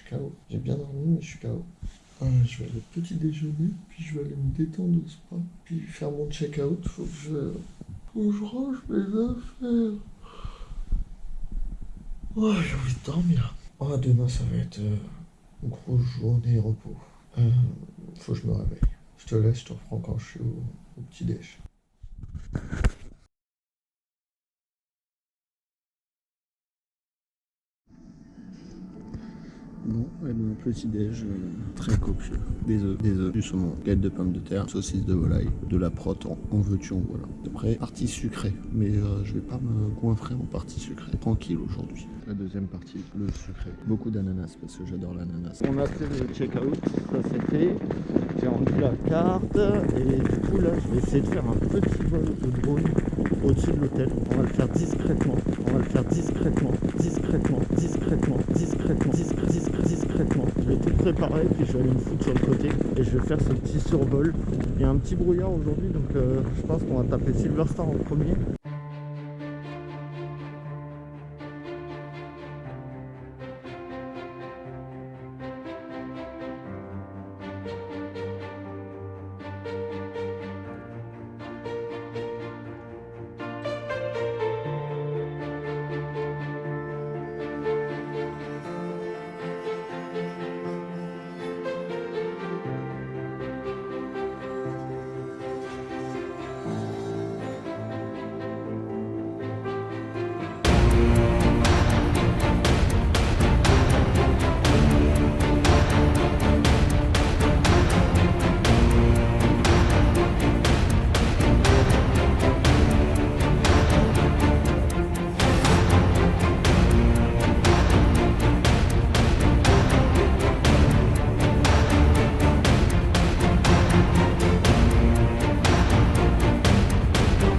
KO. J'ai bien dormi, mais je suis KO. Je vais aller au petit déjeuner, puis je vais aller me détendre au spa, puis faire mon check-out. Faut que je range mes affaires. Oh, j'ai envie de dormir. Oh, demain, ça va être une grosse journée repos. Faut que je me réveille. Je te laisse, je te reprends quand je suis au petit déj. Bon, et ben, petit déj très copieux. Des œufs, du saumon, galette de pommes de terre, saucisse de volaille, de la prot en veux-tu, en voilà. Après, partie sucrée, mais je vais pas me goinfrer en partie sucrée. Tranquille aujourd'hui. La deuxième partie, le sucré. Beaucoup d'ananas parce que j'adore l'ananas. On a fait le check-out, ça c'est fait. J'ai rendu la carte et du coup là, je vais essayer de faire un petit vol de drone au-dessus de l'hôtel. On va le faire discrètement. Discrètement. Je vais tout préparer, puis je vais aller me foutre sur le côté et je vais faire ce petit survol. Il y a un petit brouillard aujourd'hui, donc je pense qu'on va taper Silver Star en premier.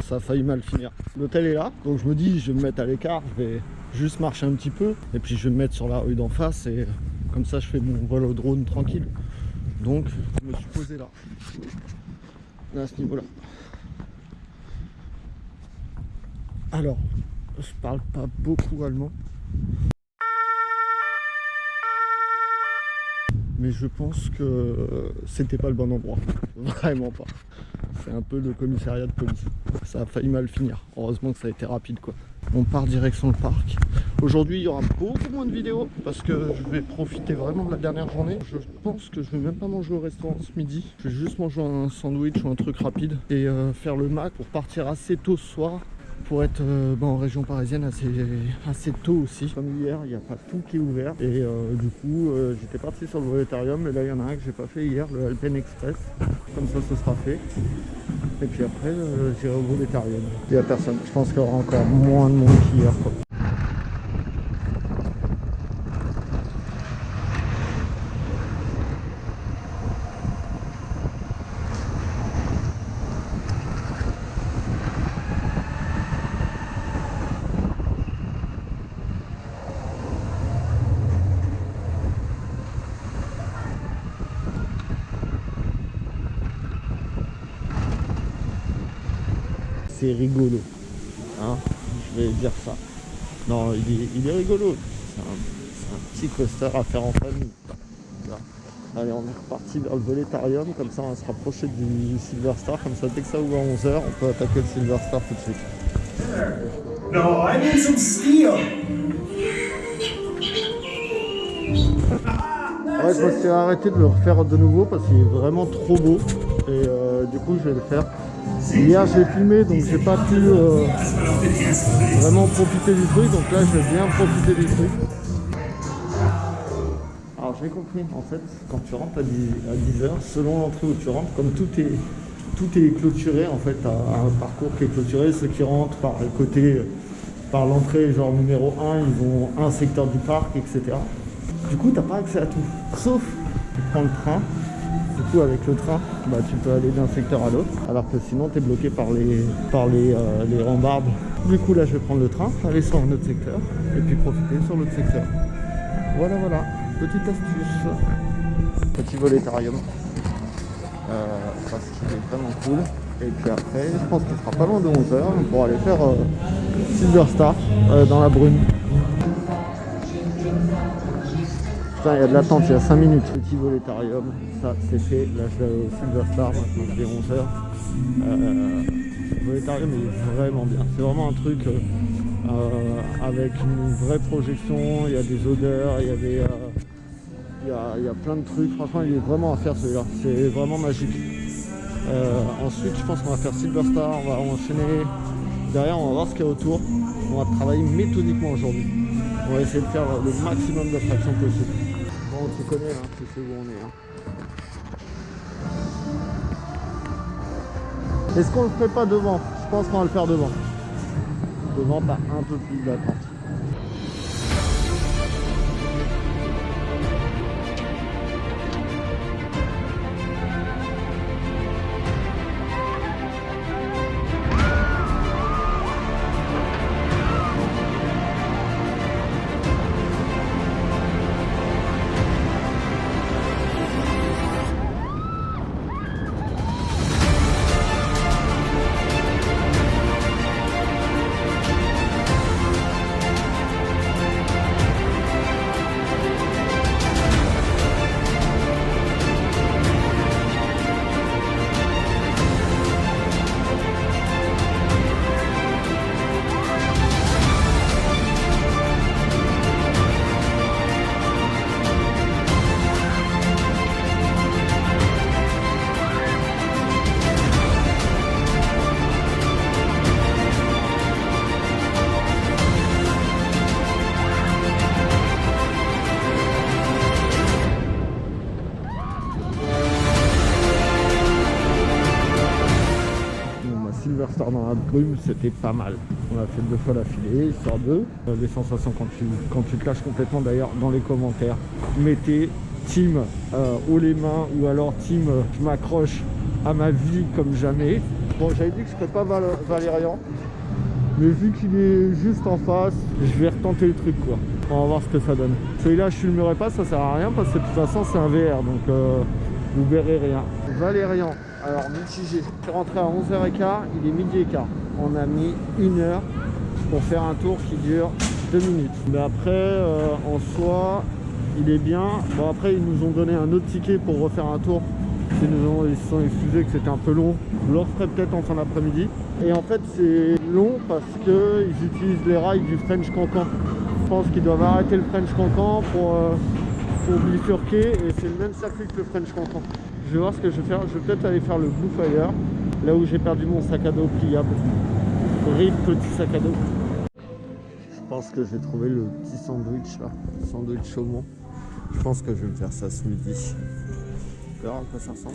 Ça a failli mal finir. L'hôtel est là, donc je me dis je vais me mettre à l'écart, je vais juste marcher un petit peu et puis je vais me mettre sur la rue d'en face et comme ça je fais mon vol au drone tranquille. Donc je me suis posé là à ce niveau là. Alors je parle pas beaucoup allemand, mais je pense que c'était pas le bon endroit, vraiment pas. C'est un peu le commissariat de police. Ça a failli mal finir. Heureusement que ça a été rapide quoi. On part direction le parc. Aujourd'hui il y aura beaucoup moins de vidéos parce que je vais profiter vraiment de la dernière journée. Je pense que je vais même pas manger au restaurant ce midi. Je vais juste manger un sandwich ou un truc rapide et faire le max pour partir assez tôt ce soir. Pour être en région parisienne assez tôt aussi. Comme hier, il n'y a pas tout qui est ouvert. Et du coup, j'étais parti sur le Voletarium. Mais là, il y en a un que j'ai pas fait hier, le Alpen Express. Comme ça, ce sera fait. Et puis après, j'irai au Voletarium. Il n'y a personne. Je pense qu'il y aura encore moins de monde qu'hier. C'est rigolo, hein, je vais dire ça. Non, il est rigolo. C'est un petit coaster à faire en famille. Là. Allez, on est reparti vers le Voletarium, comme ça on va se rapprocher du Silver Star, comme ça dès que ça ouvre à 11h, on peut attaquer le Silver Star tout de suite. No, I need some steel. Ouais, je me suis arrêté de le refaire de nouveau parce qu'il est vraiment trop beau et du coup je vais le faire. Hier j'ai filmé donc j'ai pas pu vraiment profiter du truc, donc là je vais bien profiter du truc. Alors j'ai compris, en fait quand tu rentres à 10h, selon l'entrée où tu rentres, comme tout est clôturé en fait, à un parcours qui est clôturé, ceux qui rentrent par le côté, par l'entrée genre numéro 1, ils ont un secteur du parc, etc. Du coup t'as pas accès à tout, sauf tu prends le train. Du coup avec le train, bah, tu peux aller d'un secteur à l'autre, alors que sinon tu es bloqué par les rambardes. Du coup là je vais prendre le train, aller sur un autre secteur, et puis profiter sur l'autre secteur. Voilà, petite astuce. Petit Voletarium. Parce qu'il est vraiment cool. Et puis après, je pense qu'il sera pas loin de 11h pour aller faire Silver Star dans la brune. Putain, il y a de l'attente, il y a 5 minutes. Petit volétarium, ça c'est fait. Là je vais au Silver Star, maintenant il est 11h. Le volétarium est vraiment bien. C'est vraiment un truc avec une vraie projection, il y a des odeurs, il y a des... il y a plein de trucs. Franchement, il est vraiment à faire celui-là. C'est vraiment magique. Ensuite, je pense qu'on va faire Silver Star, on va enchaîner. Derrière, on va voir ce qu'il y a autour. On va travailler méthodiquement aujourd'hui. On va essayer de faire le maximum d'attractions possible. Bon, tu connais, hein, tu sais où on est. Hein. Est-ce qu'on le ferait pas devant? Je pense qu'on va le faire devant. Devant, t'as un peu plus d'attente. Silver Star dans la brume, c'était pas mal. On a fait 2 fois l'affilée, histoire de. Les sensations quand tu te lâches complètement, d'ailleurs, dans les commentaires, mettez team haut les mains ou alors team je m'accroche à ma vie comme jamais. Bon, j'avais dit que je ferais pas Valérian, mais vu qu'il est juste en face, je vais retenter le truc quoi. On va voir ce que ça donne. Celui-là, je filmerai pas, ça sert à rien parce que de toute façon, c'est un VR, donc vous verrez rien. Valérian. Alors mitigé, je suis rentré à 11h15, il est midi et quart. On a mis 1 heure pour faire un tour qui dure 2 minutes. Mais après, en soi, il est bien. Bon après, ils nous ont donné un autre ticket pour refaire un tour. Ils se sont excusés que c'était un peu long. Je le referai peut-être en fin d'après-midi. Et en fait, c'est long parce qu'ils utilisent les rails du French Cancan. Je pense qu'ils doivent arrêter le French Cancan pour bifurquer. Et c'est le même circuit que le French Cancan. Je vais voir ce que je vais faire. Je vais peut-être aller faire le Blue Fire, là où j'ai perdu mon sac à dos pliable. RIP petit sac à dos. Je pense que j'ai trouvé le petit sandwich là, sandwich saumon. Je pense que je vais me faire ça ce midi. On verra à quoi ça ressemble.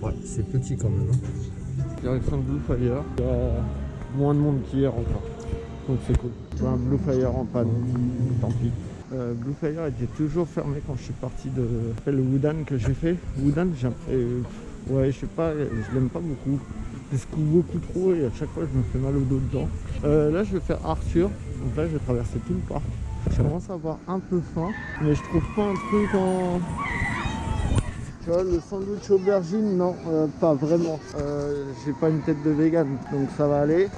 Ouais, c'est petit quand même. Hein. Direction de Blue Fire. Il y a moins de monde qu'hier encore. Donc c'est cool. Je vois un Blue Fire en panne. Tant pis. Blue Fire était toujours fermé quand je suis parti de le Woodan que j'ai fait. Woodan, ouais, je sais pas, je l'aime pas beaucoup. Je secoue beaucoup trop et à chaque fois je me fais mal au dos dedans. Là je vais faire Arthur, donc là je vais traverser tout le parc. Je commence à avoir un peu faim, mais je trouve pas un truc en... Tu vois, le sandwich aubergine, non, pas vraiment. J'ai pas une tête de vegan, donc ça va aller.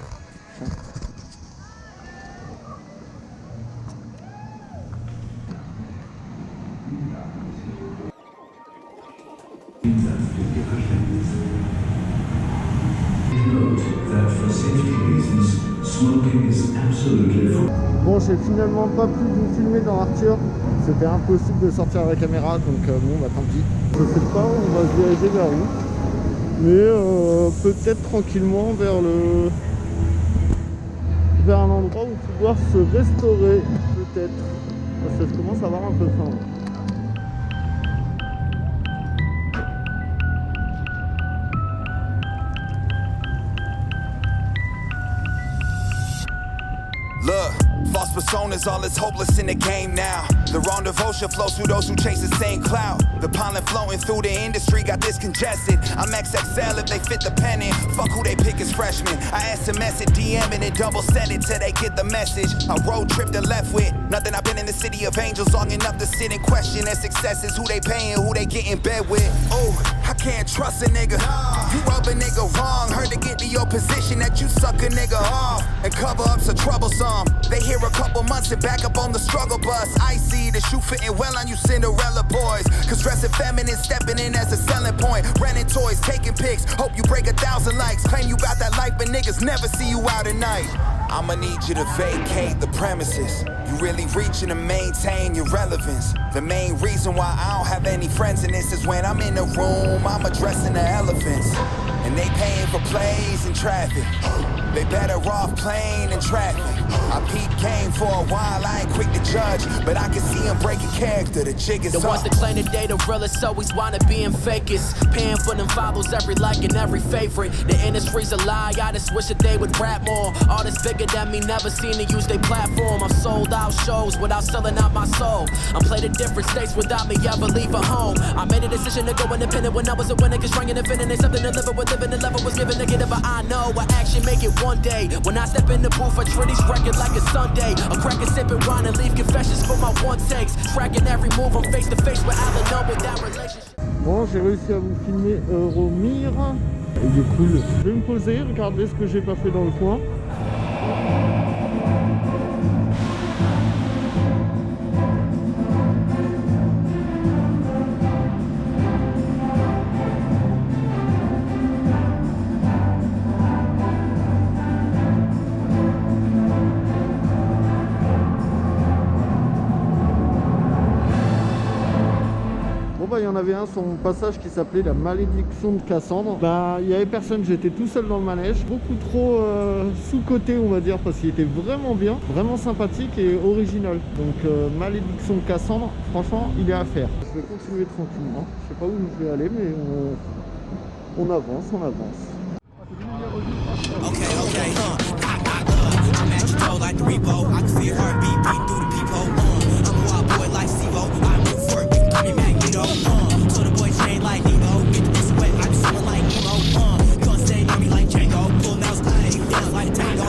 Bon, j'ai finalement pas pu vous filmer dans Arthur. C'était impossible de sortir la caméra, donc bon, bah tant pis. Je sais pas où on va se diriger vers où, mais peut-être tranquillement vers un endroit où pouvoir se restaurer, peut-être. Parce que je commence à avoir un peu faim. Look, false personas, all is hopeless in the game now. The wrong devotion flows through those who chase the same cloud. The pollen flowing through the industry got this congested. I'm XXL if they fit the pen in. Fuck who they pick as freshmen. I SMS it, DM it, and double send it till they get the message. A road trip to left with nothing. I've been in the city of angels long enough to sit and question their successes. Who they paying, who they get in bed with. Oh, I can't trust a nigga. You rub a nigga wrong. Heard to get to your position that you suck a nigga off. And cover ups are troublesome. They hear a couple months and back up on the struggle bus. I see the shoe fitting well on you Cinderella boys. Cause dressing feminine, stepping in as a selling point. Renting toys, taking pics, hope you break 1,000 likes. Claim you got that life, but niggas never see you out at night. I'ma need you to vacate the premises. You really reaching to maintain your relevance. The main reason why I don't have any friends in this is when I'm in the room, I'm addressing the elephants. And they paying for plays and traffic. They better off playing in traffic. I peep game for a while, I ain't quick to judge, but I can see him breaking character, the jig is up. The ones that claim that they the realest always wanna be in fakest. Paying for them follows, every like and every favorite. The industry's a lie, I just wish that they would rap more. Artists bigger than me, never seen to use their platform. I've sold out shows without selling out my soul. I played in different states without me ever leaving home. I made a decision to go independent when I was a winner, cause trying to finish something to live with, living the level was given negative, but I know I actually make it one day. When I step in the booth, I treat these records like a Sunday. A cracker sipping wine and leave confessions for my one takes. Tracking every move, I'm face to face with Alan Noble, that relationship. Bon, j'ai réussi à vous filmer Euromir. Il est cool. Je vais me poser, regarder ce que j'ai pas fait dans le coin. Il y en avait un sur mon passage qui s'appelait la malédiction de Cassandre. Bah, il n'y avait personne, j'étais tout seul dans le manège. Beaucoup trop sous-coté, on va dire, parce qu'il était vraiment bien, vraiment sympathique et original. Donc malédiction de Cassandre, franchement, il est à faire. Je vais continuer tranquillement. Je sais pas où je vais aller, mais on avance, on avance. So the boy chain like Nemo, get this wet, I be swimming like Nemo. Gonna stay on me like Django, pull nails, I dance like a tango.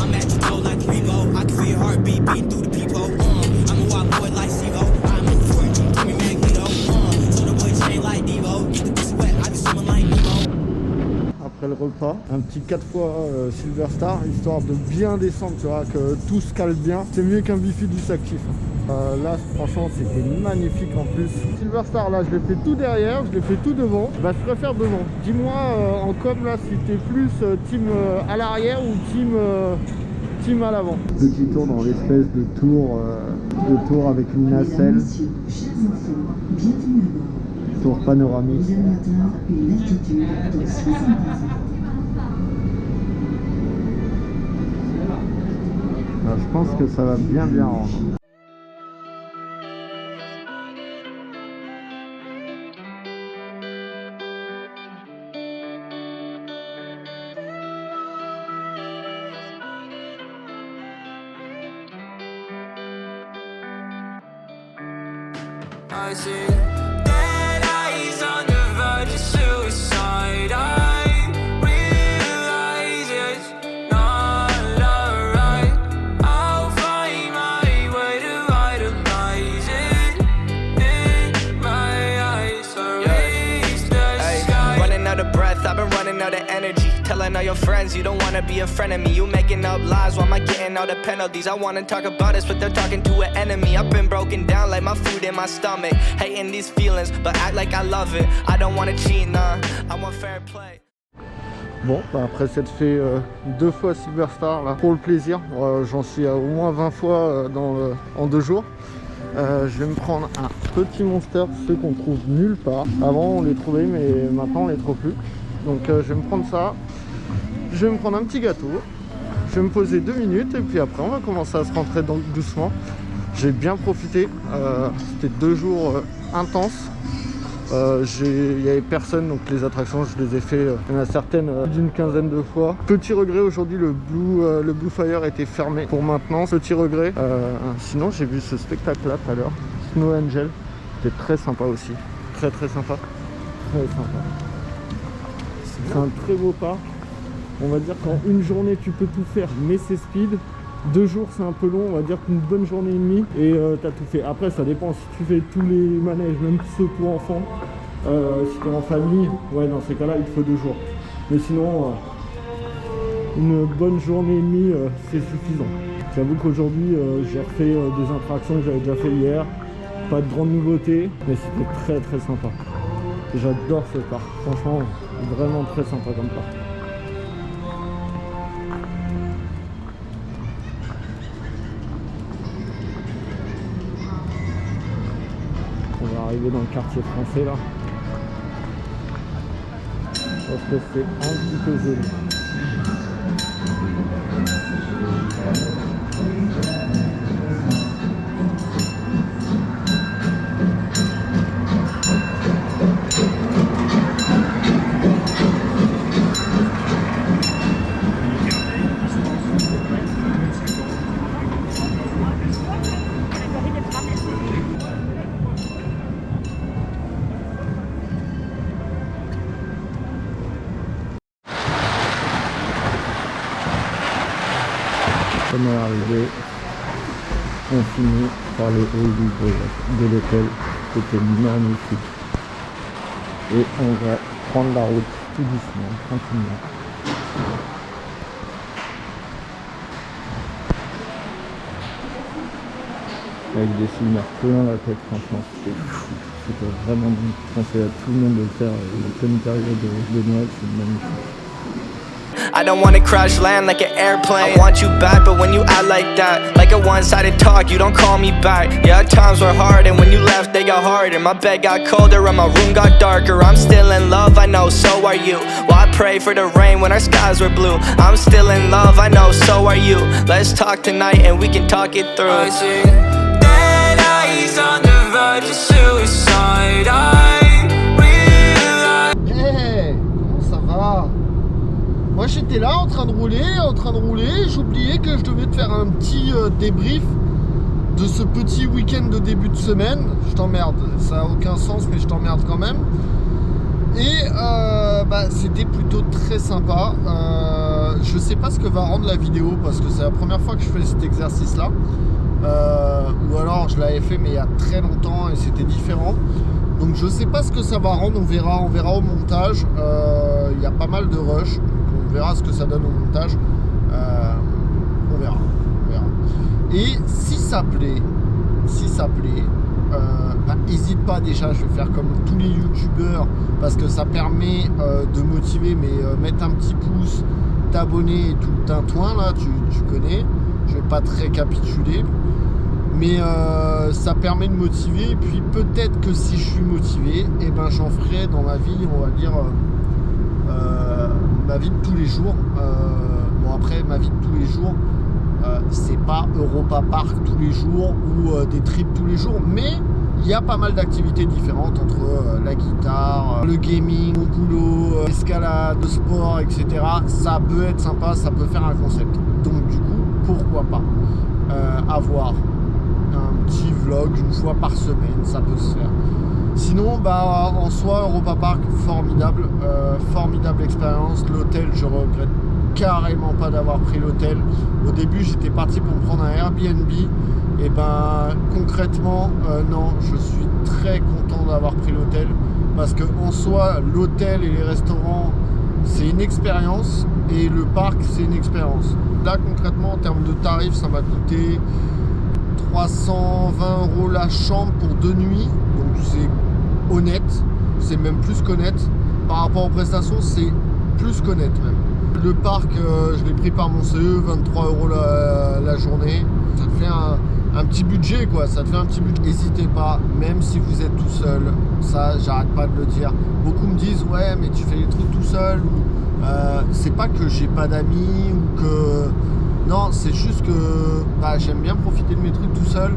I'm at your toe like Rebo, I can feel your heartbeat beating through the peephole. I'm a wild boy like Sivo, I move for it, call me Magneto. So the boy chain like Nemo, get this wet, I be swimming like Nemo. Après le repas, un petit 4 fois Silver Star, histoire de bien descendre, tu vois, que tout se cale bien. C'est mieux qu'un bifidus actif. Là franchement c'était magnifique en plus. Silver Star là je l'ai fait tout derrière, je l'ai fait tout devant. Bah je préfère devant. Dis-moi en com là si t'es plus team à l'arrière ou team à l'avant. Petit tour dans l'espèce de tour avec une nacelle. Tour panoramique. Je pense que ça va bien rendre. I see dead eyes on the verge of suicide. I realize it's not alright. I'll find my way to idolize it in my eyes. Erase the sky. Running out of breath, I've been running out of energy. Telling all your friends you don't wanna be a friend of me. You making up lies, why am I getting all the penalties? I wanna talk about this, but they're talking to an enemy. I've been broken down like my food in my stomach. Hating these feelings, but act like I love it. I don't wanna cheat, nah, I want fair play. Bon, bah après s'être fait 2 fois Silver Star là, pour le plaisir, j'en suis à au moins 20 fois en 2 jours. Je vais me prendre un petit Monster, ceux qu'on trouve nulle part. Avant on les trouvait mais maintenant on les trouve plus. Donc je vais me prendre ça, je vais me prendre un petit gâteau, je vais me poser 2 minutes et puis après on va commencer à se rentrer doucement. J'ai bien profité, c'était 2 jours intenses, Il n'y avait personne, donc les attractions je les ai fait, il y en a certaines d'une quinzaine de fois. Petit regret, aujourd'hui le Blue Fire était fermé pour maintenance, petit regret. Sinon j'ai vu ce spectacle là tout à l'heure, Snow Angel, c'était très sympa aussi, très sympa, très sympa. C'est un très beau parc, on va dire qu'en une journée tu peux tout faire, mais c'est speed. 2 jours c'est un peu long, on va dire qu'une bonne journée et demie et t'as tout fait. Après ça dépend si tu fais tous les manèges, même ceux pour enfants, si t'es en famille, ouais dans ces cas là il te faut 2 jours. Mais sinon une bonne journée et demie c'est suffisant. J'avoue qu'aujourd'hui j'ai refait des attractions que j'avais déjà fait hier, pas de grandes nouveautés, mais c'était très sympa. Et j'adore ce parc, franchement vraiment très sympa comme parc. Arrivé dans le quartier français là. Parce que c'est un petit peu joli. On est arrivé, on finit par le haut de l'hôtel, c'était magnifique. Et on va prendre la route tout doucement, tranquillement. Avec des souvenirs plein la tête, franchement, c'était fou. C'était vraiment bon. Je conseille à tout le monde de le faire en pleine période de Noël, c'est magnifique. I don't wanna crash land like an airplane. I want you back, but when you act like that, like a one-sided talk, you don't call me back. Yeah, times were hard, and when you left, they got harder. My bed got colder, and my room got darker. I'm still in love, I know, so are you. Well, I pray for the rain when our skies were blue. I'm still in love, I know, so are you. Let's talk tonight, and we can talk it through. I see dead eyes on the verge of suicide. Hey, comment ça va? Moi j'étais là en train de rouler, j'oubliais que je devais te faire un petit débrief de ce petit week-end de début de semaine. Je t'emmerde, ça n'a aucun sens mais je t'emmerde quand même. Et c'était plutôt très sympa. Je sais pas ce que va rendre la vidéo parce que c'est la première fois que je fais cet exercice là. Ou alors je l'avais fait mais il y a très longtemps et c'était différent. Donc je sais pas ce que ça va rendre, on verra au montage. Il y a pas mal de rush. On verra ce que ça donne au montage. On verra. Et si ça plaît, hésite pas déjà, je vais faire comme tous les youtubeurs parce que ça permet de motiver, mais mettre un petit pouce, t'abonner et tout le tintouin là, tu connais. Je vais pas te récapituler. Mais ça permet de motiver et puis peut-être que si je suis motivé, et j'en ferai dans ma vie, on va dire ma vie de tous les jours. Bon après ma vie de tous les jours, c'est pas Europa Park tous les jours ou des trips tous les jours, mais il y a pas mal d'activités différentes entre la guitare, le gaming, mon boulot, l'escalade, le sport, etc. Ça peut être sympa, ça peut faire un concept. Donc du coup, pourquoi pas avoir un petit vlog une fois par semaine, ça peut se faire. Sinon, en soi, Europa Park, formidable, formidable expérience. L'hôtel, je regrette carrément pas d'avoir pris l'hôtel. Au début, j'étais parti pour prendre un Airbnb. Et concrètement, non, je suis très content d'avoir pris l'hôtel. Parce que en soi, l'hôtel et les restaurants, c'est une expérience. Et le parc, c'est une expérience. Là, concrètement, en termes de tarifs, ça m'a coûté 320 € la chambre pour 2 nuits. Donc c'est honnête, c'est même plus qu'honnête. Par rapport aux prestations, c'est plus qu'honnête même. Le parc, je l'ai pris par mon CE, 23 € la journée. Ça te fait un petit budget quoi, ça te fait un petit budget. N'hésitez pas, même si vous êtes tout seul, ça j'arrête pas de le dire. Beaucoup me disent ouais mais tu fais les trucs tout seul. C'est pas que j'ai pas d'amis ou que... Non, c'est juste que j'aime bien profiter de mes trucs tout seul.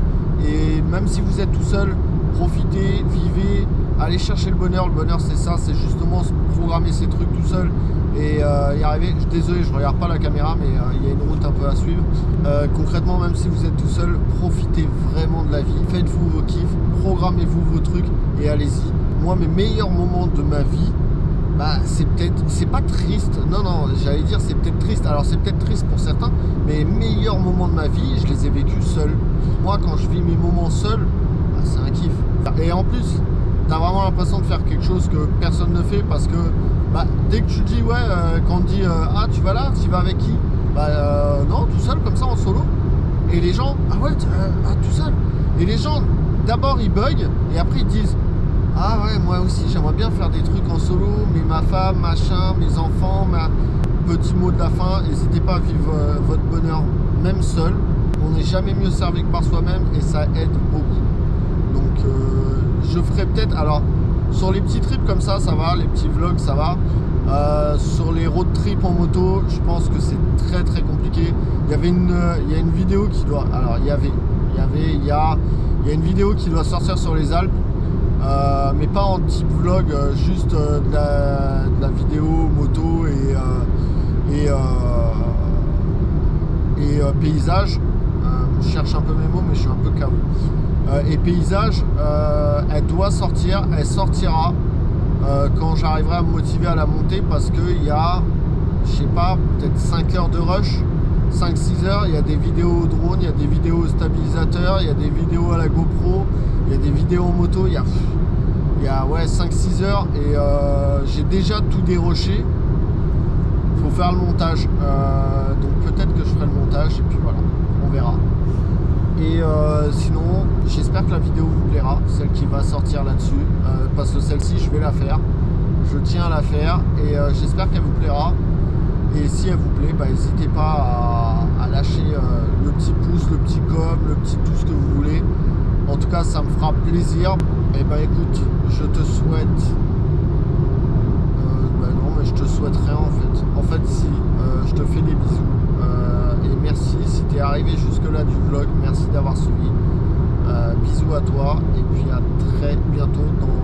Et même si vous êtes tout seul, profitez, vivez, aller chercher le bonheur c'est ça, c'est justement programmer ses trucs tout seul et y arriver. Désolé, je regarde pas la caméra, mais il y a une route un peu à suivre. Concrètement, même si vous êtes tout seul, profitez vraiment de la vie, faites-vous vos kiffs, programmez-vous vos trucs et allez-y. Moi, mes meilleurs moments de ma vie, bah, c'est pas triste, non, j'allais dire c'est peut-être triste, alors c'est peut-être triste pour certains, mais les meilleurs moments de ma vie, je les ai vécus seul. Moi, quand je vis mes moments seul, bah, c'est un kiff. Et en plus, t'as vraiment l'impression de faire quelque chose que personne ne fait, parce que bah, dès que tu dis ouais, quand on te dit ah tu vas là, tu vas avec qui, bah non, tout seul comme ça en solo. Et les gens, ah ouais, tout seul. Et les gens, d'abord ils bug, et après ils disent ah ouais, moi aussi j'aimerais bien faire des trucs en solo, mais ma femme, machin, mes enfants, petit mot de la fin, n'hésitez pas à vivre votre bonheur même seul. On n'est jamais mieux servi que par soi-même et ça aide beaucoup. Donc je ferai peut-être, alors sur les petits trips comme ça va, les petits vlogs ça va. Sur les road trips en moto, je pense que c'est très très compliqué. Il y a une vidéo qui doit, alors il y a une vidéo qui doit sortir sur les Alpes. Mais pas en type vlog, juste de la vidéo moto et paysage. Je cherche un peu mes mots, mais je suis un peu KO. Et paysage, elle doit sortir, elle sortira quand j'arriverai à me motiver à la monter, parce qu'il y a, je sais pas, peut-être 5 heures de rush, 5-6 heures, il y a des vidéos au drone, il y a des vidéos au stabilisateur, il y a des vidéos à la GoPro, il y a des vidéos en moto, il y a ouais, 5-6 heures et j'ai déjà tout déroché. Il faut faire le montage. Donc peut-être que je ferai le montage et puis voilà, on verra. Et sinon, j'espère que la vidéo vous plaira, celle qui va sortir là-dessus. Parce que celle-ci, je vais la faire. Je tiens à la faire et j'espère qu'elle vous plaira. Et si elle vous plaît, bah, n'hésitez pas à lâcher le petit pouce, le petit com, le petit tout ce que vous voulez. En tout cas, ça me fera plaisir. Et bah écoute, je te souhaite... non, mais je te souhaite rien en fait. En fait, si, je te fais des bisous. Et merci si tu es arrivé jusque-là du vlog. Merci d'avoir suivi. Bisous à toi. Et puis à très bientôt dans